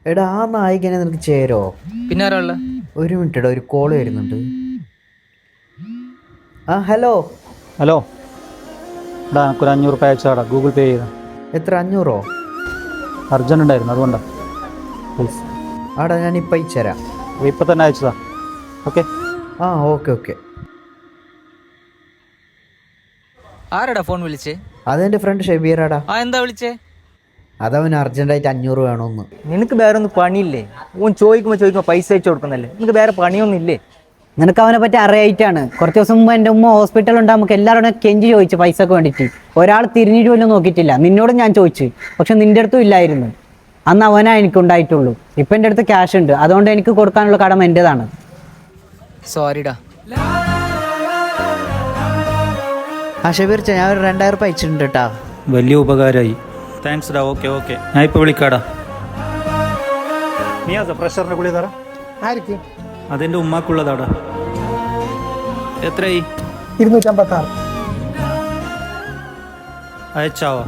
എടാ ആ നായികനെ നിനക്ക് ചേരോ? പിന്നെ ആരാള? ഒരു മിനിറ്റ് എടാ, ഒരു കോള് വരുന്നുണ്ട്. ആ ഹലോ. ഹലോ എടാ എനിക്കൊരു 500 രൂപ അയച്ചാടാ, ഗൂഗിൾ പേ ചെയ്താ. എത്ര? 500? അർജൻറ്റ് ഉണ്ടായിരുന്നു അതുകൊണ്ടാണ്. പ്ലീസ്. ആടാ ഞാൻ ഇപ്പം അയച്ചുതരാം. ഇപ്പം തന്നെ അയച്ചതാ. ഓക്കെ. ആ ഓക്കെ ഓക്കെ. ആരാടാ ഫോൺ വിളിച്ചേ? അതെൻ്റെ ഫ്രണ്ട് ഷെബീറാടാ. ആ എന്താ വിളിച്ചേ? അതവന് അർജൻറ്റായിട്ട് 500 വേണമെന്ന്. നിനക്ക് വേറെ ഒന്നും പണിയില്ലേ? ഓൻ ചോദിക്കുമ്പോൾ പൈസ അയച്ചു കൊടുക്കുന്നല്ലേ, നിനക്ക് വേറെ പണിയൊന്നും ഇല്ലേ? നിനക്ക് അവനെ പറ്റി അറിയായിട്ടാണ്. കുറച്ച് ദിവസം മുമ്പ് എൻ്റെ ഉമ്മ ഹോസ്പിറ്റലിൽ ഉണ്ടാകും, നമുക്ക് എല്ലാവരോടും കെഞ്ചി ചോദിച്ചു പൈസക്ക് വേണ്ടിയിട്ട്. ഒരാൾ തിരിഞ്ഞിട്ട് പോലും നോക്കിയിട്ടില്ല. നിന്നോടും ഞാൻ ചോദിച്ചു, പക്ഷെ നിൻ്റെ അടുത്തും ഇല്ലായിരുന്നു. അന്ന് അവനാ എനിക്കുണ്ടായിട്ടുള്ളൂ. ഇപ്പം എൻ്റെ അടുത്ത് ക്യാഷ് ഉണ്ട്, അതുകൊണ്ട് എനിക്ക് കൊടുക്കാനുള്ള കടമ എൻ്റെതാണ്. സോറിടാ. ആ ഷെബീർ ഞാൻ ഒരു 2000 രൂപ അയച്ചിട്ടുണ്ട് കേട്ടാ. വലിയ ഉപകാരമായി. താങ്ക്സ് ഡാ. ഓക്കെ ഓക്കെ, ഞാൻ ഇപ്പോൾ വിളിക്കാടാ. നീ അതാ പ്രഷറിൻ്റെ ഗുളിക തരാം. ആയിരിക്കും അതെൻ്റെ ഉമ്മാക്കുള്ളതാടാ. എത്രയായി? 256. അയച്ചാവാ.